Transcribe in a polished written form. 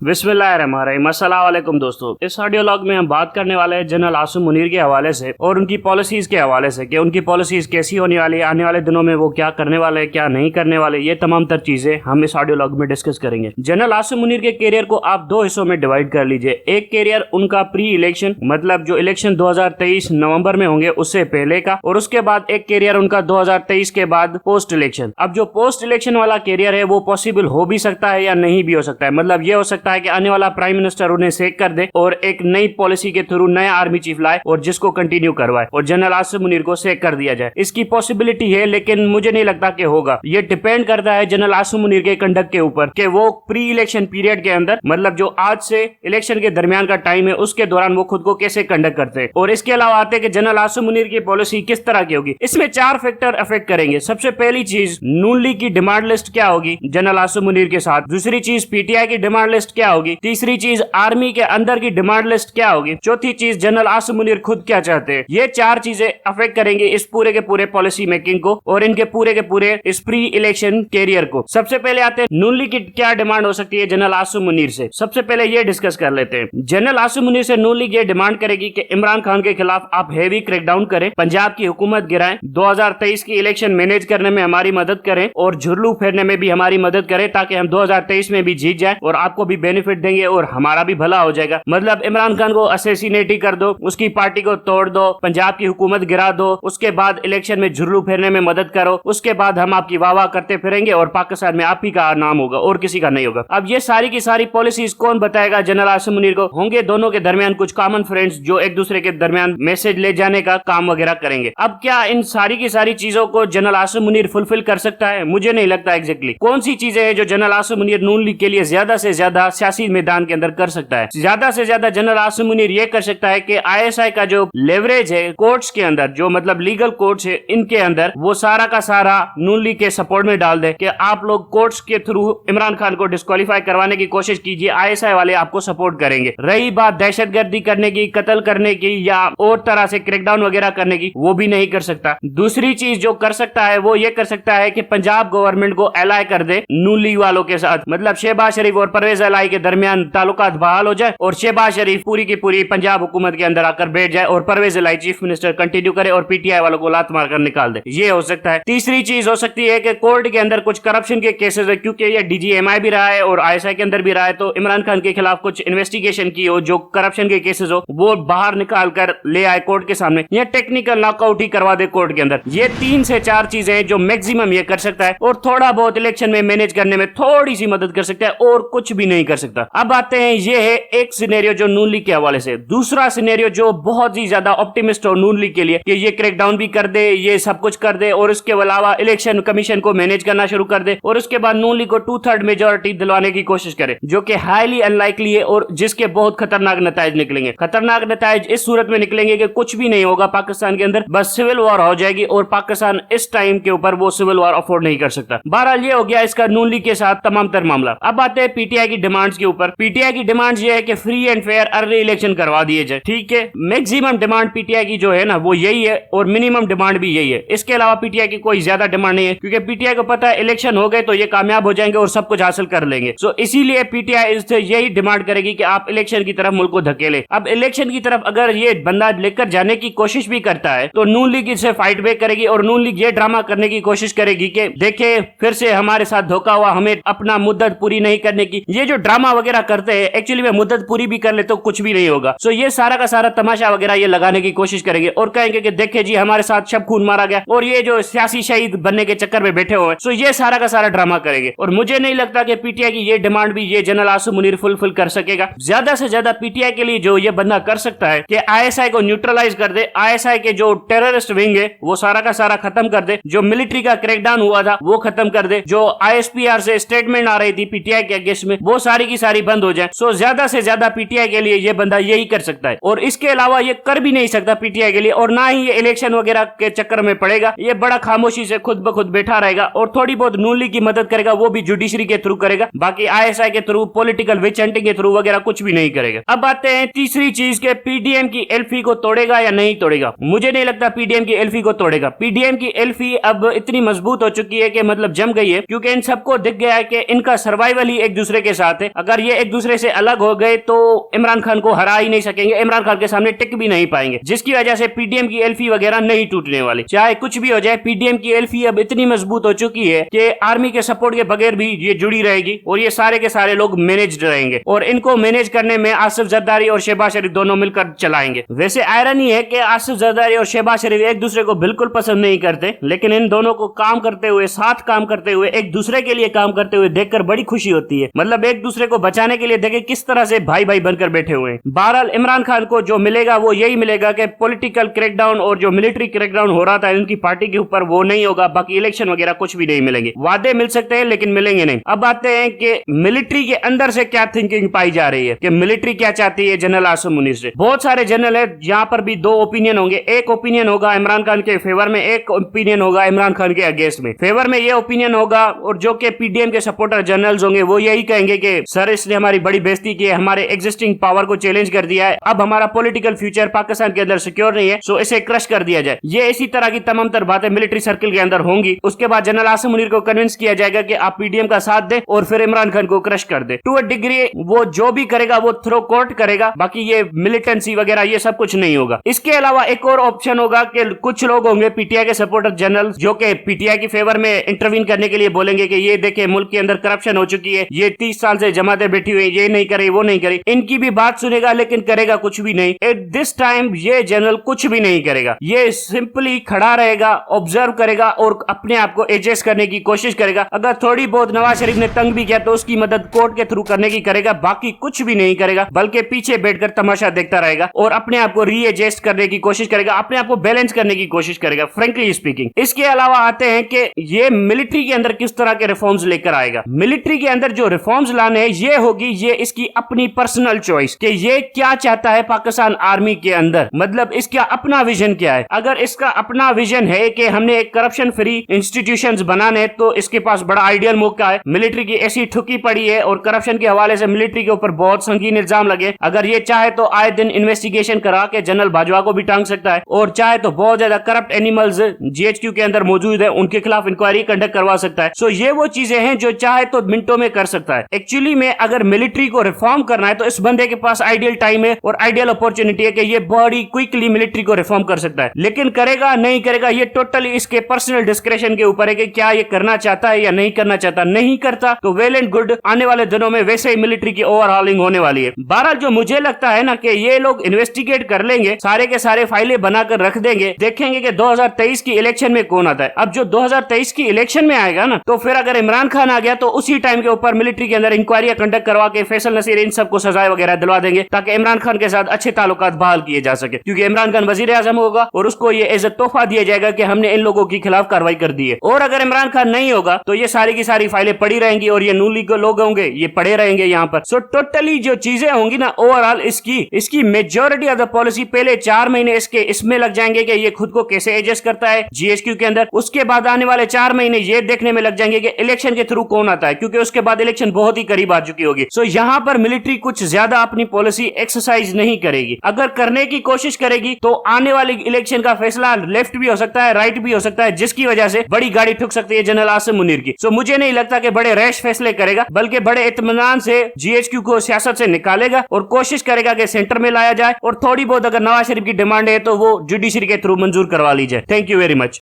बिस्मिल्लाहिर्रहमानिर्रहीम। अस्सलाम वालेकुम दोस्तों, इस ऑडियो लॉग में हम बात करने वाले हैं जनरल आसिम मुनीर के हवाले से और उनकी पॉलिसीज के हवाले से कि उनकी पॉलिसीज कैसी होने वाली है, आने वाले दिनों में वो क्या करने वाले हैं, क्या नहीं करने वाले, ये तमाम तर चीजें हम इस ऑडियो लॉग में डिस्कस करेंगे। जनरल आसिम मुनीर के कैरियर को आप दो हिस्सों में डिवाइड कर लीजिए। एक कैरियर उनका प्री इलेक्शन, मतलब जो इलेक्शन 2023 नवंबर में होंगे उससे पहले का, और उसके बाद एक कैरियर उनका 2023 के बाद पोस्ट इलेक्शन। अब जो पोस्ट इलेक्शन वाला कैरियर है वो पॉसिबल हो भी सकता है या नहीं भी हो सकता है। मतलब ये हो सकता है कि आने वाला प्राइम मिनिस्टर उन्हें सेक कर दे और एक नई पॉलिसी के थ्रू नया आर्मी चीफ लाए और जिसको कंटिन्यू करवाए और जनरल आसिम मुनीर को सेक कर दिया जाए। इसकी पॉसिबिलिटी है, लेकिन मुझे नहीं लगता कि होगा। ये डिपेंड करता है जनरल आसिम मुनीर के कंडक्ट के ऊपर कि वो प्री इलेक्शन पीरियड के अंदर, मतलब जो आज से इलेक्शन के दरमियान का टाइम है, उसके दौरान वो खुद को कैसे कंडक्ट करते हैं। और इसके अलावा आते हैं कि जनरल आसिम मुनीर की पॉलिसी किस तरह की होगी। इसमें 4 फैक्टर अफेक्ट करेंगे। सबसे पहली चीज, नून लीग की डिमांड लिस्ट क्या होगी जनरल आसिम मुनीर के साथ। दूसरी चीज, पीटीआई की डिमांड लिस्ट क्या होगी। तीसरी चीज, आर्मी के अंदर की डिमांड लिस्ट क्या होगी। चौथी चीज, जनरल आसिम मुनीर खुद क्या चाहते हैं। ये 4 चीजें अफेक्ट करेंगे इस पूरे के पूरे पॉलिसी मेकिंग को और इनके पूरे के पूरे इस प्री इलेक्शन कैरियर को। सबसे पहले आते हैं नून लीग की क्या डिमांड हो सकती है जनरल आसिम मुनीर से। सबसे पहले ये डिस्कस कर लेते हैं। जनरल आसिम मुनीर से नून लीग ये डिमांड करेगी कि इमरान खान के खिलाफ आप हैवी क्रैकडाउन करें, पंजाब की हुकूमत गिराएं, 2023 की इलेक्शन मैनेज करने में हमारी मदद करें और झुर्लू फेरने में भी हमारी मदद करें, ताकि हम 2023 में भी जीत जाएं और आपको भी बेनिफिट देंगे और हमारा भी भला हो जाएगा। मतलब इमरान खान को असैसिनेट ही कर दो, उसकी पार्टी को तोड़ दो, पंजाब की हुकूमत गिरा दो, उसके बाद इलेक्शन में झुर्लू फेरने में मदद करो, उसके बाद हम आपकी वाह वाह करते फिरेंगे और पाकिस्तान में आप ही का नाम होगा और किसी का नहीं होगा। अब ये सारी की सारी पॉलिसीज कौन बताएगा जनरल आसिम मुनीर को। होंगे दोनों के दरमियान कुछ कॉमन फ्रेंड्स जो एक दूसरे के दरमियान मैसेज ले जाने का काम वगैरह करेंगे। अब क्या इन सारी की सारी चीजों को जनरल आसिम मुनीर फुलफिल कर सकता है? मुझे नहीं लगता एग्जैक्टली। कौन सी चीजें हैं जो जनरल आसिम मुनीर नून लीग के लिए ज्यादा से ज्यादा सियासी मैदान के अंदर कर सकता है? ज्यादा से ज्यादा जनरल आसिम मुनीर ये कर सकता है कि आईएसआई का जो लेवरेज है कोर्ट्स के अंदर, जो मतलब लीगल कोर्ट्स है इनके अंदर, वो सारा का सारा नून लीग के सपोर्ट में डाल दे कि आप लोग कोर्ट्स के थ्रू इमरान खान को डिस्क्वालीफाई करवाने की कोशिश कीजिए, आईएसआई वाले आपको सपोर्ट करेंगे। रही बात दहशतगर्दी करने की, कत्ल करने की या और तरह से क्रैकडाउन वगैरह करने की, वो भी नहीं कर सकता। दूसरी चीज जो कर सकता है वो ये कर सकता है कि पंजाब गवर्नमेंट को एलाई कर दे नून लीग वालों के साथ, मतलब शहबाज शरीफ और परवेज इलाही के दरमियान ताल्लुकात बहाल हो जाए और शहबाज शरीफ पूरी की पूरी पंजाब हुकूमत के अंदर आकर बैठ जाए और परवेज इलाही चीफ मिनिस्टर कंटिन्यू करे और पीटीआई वालों को लात मारकर निकाल दे। ये हो सकता है। तीसरी चीज हो सकती है कि कोर्ट के अंदर कुछ करप्शन के केसेस है, क्योंकि ये डीजीएमआई भी रहा है और आईएसआई के अंदर भी रहा है, तो इमरान खान के खिलाफ कुछ इन्वेस्टिगेशन की हो, जो करप्शन के केसेस हो वो बाहर निकाल कर ले आए कोर्ट के सामने, या टेक्निकल नॉकआउट ही करवा दे कोर्ट के अंदर। ये 3 से 4 चीजें हैं जो मैक्सिमम ये कर सकता है और थोड़ा बहुत इलेक्शन में मैनेज करने में थोड़ी सी मदद कर सकता है और कुछ भी नहीं कर सकता। अब आते हैं, ये है एक सिनेरियो जो नून लीग के हवाले से। दूसरा सिनेरियो जो बहुत ही ज्यादा ऑप्टिमिस्ट हो नून लीग के लिए कि ये क्रैकडाउन भी कर दे, ये सब कुछ कर दे और उसके अलावा इलेक्शन कमीशन को मैनेज करना शुरू कर दे और उसके बाद नून लीग को 2/3 मेजोरिटी दिलवाने की कोशिश करे, जो कि हाईली अनलाइकली है और जिसके बहुत खतरनाक नताइज निकलेंगे। खतरनाक नताइज इस सूरत में निकलेंगे कि कुछ भी नहीं होगा पाकिस्तान के अंदर, बस सिविल वॉर हो जाएगी और पाकिस्तान इस टाइम के ऊपर वो सिविल वॉर अफोर्ड नहीं कर सकता। बहरहाल ये हो गया इसका नून लीग के साथ तमाम तर मामला। अब आते हैं पीटीआई की डिमांड्स के ऊपर। पीटीआई की डिमांड्स ये है कि free and fair early election करवा दिए जाए। ठीक है, मैक्सिमम डिमांड पीटीआई की जो है ना वो यही है और मिनिमम डिमांड भी यही है। इसके अलावा पीटीआई की कोई ज्यादा डिमांड नहीं है, क्योंकि पीटीआई को पता है इलेक्शन हो गए तो ये कामयाब हो जाएंगे और सब कुछ हासिल कर लेंगे। सो इसीलिए पीटीआई इससे यही डिमांड करेगी कि आप इलेक्शन की तरफ मुल्क को धकेले। अब इलेक्शन की तरफ अगर ये बंदा लेकर जाने की कोशिश भी करता है तो नून लीग इससे फाइट बैक करेगी और नून लीग ये ड्रामा करने की कोशिश करेगी कि देखे फिर से हमारे साथ धोखा हुआ, हमें अपना मुद्दत पूरी नहीं करने की। ये जो ड्रामा वगैरह करते हैं एक्चुअली में मुद्दत पूरी भी कर ले तो कुछ भी नहीं होगा। सो ये सारा का सारा तमाशा वगैरह ये लगाने की कोशिश करेंगे और कहेंगे कि देखे जी हमारे साथ शब खून मारा गया और ये जो सियासी शहीद बनने के चक्कर में बैठे हुए। सो ये सारा का सारा ड्रामा करेंगे और मुझे नहीं लगता कि पीटीआई की ये डिमांड भी ये जनरल आसिम मुनीर फुलफिल कर सकेगा। ज्यादा से ज्यादा पीटीआई के लिए जो ये बंदा कर सकता है कि आईएसआई को न्यूट्रलाइज कर दे, आईएसआई के जो टेररिस्ट विंग है वो सारा का सारा खत्म कर दे, जो मिलिट्री का क्रैकडाउन हुआ था वो खत्म कर दे, जो आईएसपीआर से स्टेटमेंट आ रही थी पीटीआई के अगेंस्ट में वो सारी की सारी बंद हो जाए। सो ज्यादा से ज्यादा पीटीआई के लिए ये बंदा यही कर सकता है और इसके अलावा ये कर भी नहीं सकता पीटीआई के लिए, और ना ही ये इलेक्शन वगैरह के चक्कर में पड़ेगा। ये बड़ा खामोशी से खुद ब खुद बैठा रहेगा और थोड़ी बहुत नून लीग की मदद करेगा, वो भी जुडिशरी के थ्रू करेगा, बाकी आईएसआई के थ्रू, पॉलिटिकल विच हंटिंग के थ्रू वगैरह कुछ भी नहीं करेगा। अब आते हैं तीसरी चीज के पीडीएम की एल्फी को तोड़ेगा या नहीं तोड़ेगा। मुझे नहीं लगता पीडीएम की एल्फी को तोड़ेगा। पीडीएम की एल्फी अब इतनी मजबूत हो चुकी है कि मतलब जम गई है, क्योंकि इन सबको दिख गया है कि इनका सर्वाइवल ही एक दूसरे के साथ है। अगर ये एक दूसरे से अलग हो गए तो इमरान खान को हरा ही नहीं सकेंगे, इमरान खान के सामने टिक भी नहीं पाएंगे, जिसकी वजह से पीडीएम की एल्फी वगैरह नहीं टूटने वाली। चाहे कुछ भी हो जाए, पीडीएम की एल्फी अब इतनी मजबूत हो चुकी है कि आर्मी के सपोर्ट के बगैर भी ये जुड़ी रहेगी और ये सारे के सारे लोग मैनेज रहेंगे और इनको मैनेज करने में आसिफ जरदारी और शहबाज शरीफ दोनों मिलकर चलाएंगे। वैसे आयरनी है कि आसिफ जरदारी और शहबाज शरीफ एक दूसरे को बिल्कुल पसंद नहीं करते, लेकिन इन दोनों को काम करते हुए, साथ काम करते हुए, एक दूसरे के लिए काम करते हुए देखकर बड़ी खुशी होती है। मतलब एक दूसरे को बचाने के लिए देखे किस तरह से भाई भाई बनकर बैठे हुए हैं। बहरहाल इमरान खान को जो मिलेगा वो यही मिलेगा कि पॉलिटिकल क्रैकडाउन और जो मिलिट्री क्रैकडाउन हो रहा था उनकी पार्टी के ऊपर वो नहीं होगा, बाकी इलेक्शन वगैरह कुछ भी नहीं मिलेंगे। वादे मिल सकते हैं लेकिन मिलेंगे नहीं। अब आते हैं कि मिलिट्री के अंदर से क्या थिंकिंग पाई जा रही है कि मिलिट्री क्या चाहती है जनरल आसिम मुनीर से। बहुत सारे जनरल है, यहाँ पर भी दो ओपिनियन होंगे। एक ओपिनियन होगा इमरान खान के फेवर में, एक ओपिनियन होगा इमरान खान के अगेंस्ट में। फेवर में ये ओपिनियन होगा और जो कि पीडीएम के सपोर्टर जनरल्स होंगे वो यही कहेंगे कि सर इसने हमारी बड़ी बेइज्जती की है, हमारे एग्जिस्टिंग पावर को चैलेंज कर दिया है, अब हमारा पॉलिटिकल फ्यूचर पाकिस्तान के अंदर सिक्योर नहीं है, सो इसे क्रश कर दिया जाए। ये इसी तरह की तमाम तर बातें मिलिट्री सर्किल के अंदर होंगी। उसके बाद जनरल आसिम मुनीर को कन्विंस किया जाएगा कि आप पीडीएम का साथ दें और फिर इमरान खान को क्रश कर दे। टू अ डिग्री वो जो भी करेगा वो थ्रो कोर्ट करेगा, बाकी ये मिलिटेंसी वगैरह ये सब कुछ नहीं होगा। इसके अलावा एक और ऑप्शन होगा कि कुछ लोग होंगे पीटीआई के सपोर्टर जनरल जो कि पीटीआई की फेवर में इंटरवीन करने के लिए बोलेंगे कि ये देखे मुल्क के अंदर करप्शन हो चुकी है, ये 30 साल से जमातें बैठी हुई, ये नहीं करे वो नहीं करे। इनकी भी बात सुनेगा लेकिन करेगा कुछ भी नहीं। एट दिस टाइम ये जनरल कुछ भी नहीं करेगा, ये सिंपली खड़ा रहेगा, ऑब्जर्व करेगा और अपने आप को एडजस्ट करने की कोशिश करेगा। अगर थोड़ी बहुत नवाज शरीफ ने तंग भी किया तो उसकी मदद कोर्ट के थ्रू करने की करेगा, बाकी कुछ भी नहीं करेगा, बल्कि पीछे बैठकर तमाशा देखता रहेगा और अपने आप को रीएडजस्ट करने की कोशिश करेगा, अपने आप को बैलेंस करने की कोशिश करेगा, फ्रेंकली स्पीकिंग। इसके अलावा आते हैं कि ये मिलिट्री के अंदर किस तरह के रिफॉर्म्स लेकर आएगा। मिलिट्री के अंदर जो रिफॉर्म्स लाने हैं ये होगी ये इसकी अपनी पर्सनल चॉइस कि ये क्या चाहता है पाकिस्तान आर्मी के अंदर, मतलब इसका अपना विजन क्या है। अगर इसका अपना विजन है कि हमने एक करप्शन फ्री इंस्टीट्यूशंस बनाने तो इसके पास बड़ा आइडियल मौका है। मिलिट्री की ऐसी ठुकी पड़ी है और करप्शन के हवाले से मिलिट्री के ऊपर बहुत संगीन इल्जाम लगे। अगर ये चाहे तो आए दिन इन्वेस्टिगेशन करा के जनरल बाजवा को भी टांग सकता है और चाहे तो बहुत ज्यादा करप्ट एनिमल्स जीएचक्यू के अंदर मौजूद है उनके खिलाफ इंक्वायरी कंडक्ट करवा सकता है। सो ये वो चीजें हैं जो चाहे तो मिनटों में कर सकता है। एक्चुअली में अगर मिलिट्री को रिफॉर्म करना है तो इस बंदे के पास आइडियल टाइम है और आइडियल अपॉर्चुनिटी है कि ये बड़ी क्विकली मिलिट्री को रिफॉर्म कर सकता है। लेकिन करेगा नहीं करेगा ये टोटली इसके पर्सनल डिस्क्रेशन के ऊपर है कि क्या ये करना चाहता है या नहीं करना चाहता। नहीं करता तो वेल एंड गुड, आने वाले दिनों में वैसे ही मिलिट्री की ओवरहॉलिंग होने वाली है। बहरहाल जो मुझे लगता है ना कि ये लोग इन्वेस्टिगेट कर लेंगे, सारे के सारे फाइलें बनाकर रख देंगे, देखेंगे कि 2023 की इलेक्शन में कौन आता है। अब जो 2023 की इलेक्शन में आएगा ना तो फिर अगर इमरान खान आ गया तो उसी टाइम के ऊपर मिलिट्री के अंदर इंक्वायरी कंडक्ट करवा के फैसल नसीर इन सबको सजाएं वगैरह दिलवा देंगे ताकि इमरान खान के साथ अच्छे ताल्लुकात बहाल किए जा सके, क्योंकि इमरान खान वजीर आजम होगा और उसको ये इज्जत तोहफा दिया जाएगा कि हमने इन लोगों के खिलाफ कार्रवाई कर दी है। और अगर इमरान खान नहीं होगा तो ये सारी की सारी फाइलें पड़ी रहेंगी और ये नूली के लोग होंगे ये पड़े रहेंगे यहाँ पर। सो टोटली जो चीजें होंगी ना ओवरऑल इसकी मेजोरिटी ऑफ द पॉलिसी पहले 4 महीने इसमें लग जाएंगे कि ये खुद को कैसे एडजस्ट करता है जीएचक्यू के अंदर। उसके बाद आने वाले 4 महीने ये देखने में लग जाएंगे कि इलेक्शन के थ्रू कौन आता है, क्योंकि उसके बाद इलेक्शन बहुत ही करीब आ चुकी होगी। सो यहाँ पर मिलिट्री कुछ ज्यादा अपनी पॉलिसी एक्सरसाइज नहीं करेगी। अगर करने की कोशिश करेगी तो आने वाली इलेक्शन का फैसला लेफ्ट भी हो सकता है, राइट भी हो सकता है, जिसकी वजह से बड़ी गाड़ी ठुक सकती है जनरल आसिम मुनीर की। सो मुझे नहीं लगता कि बड़े रैश फैसले करेगा, बल्कि बड़े इत्मीनान से जीएचक्यू को सियासत से निकालेगा और कोशिश करेगा कि सेंटर में लाया जाए और थोड़ी बहुत अगर नवाज शरीफ की डिमांड है तो वो जुडिशरी के थ्रू मंजूर करवा ली जाए। Thank you very much.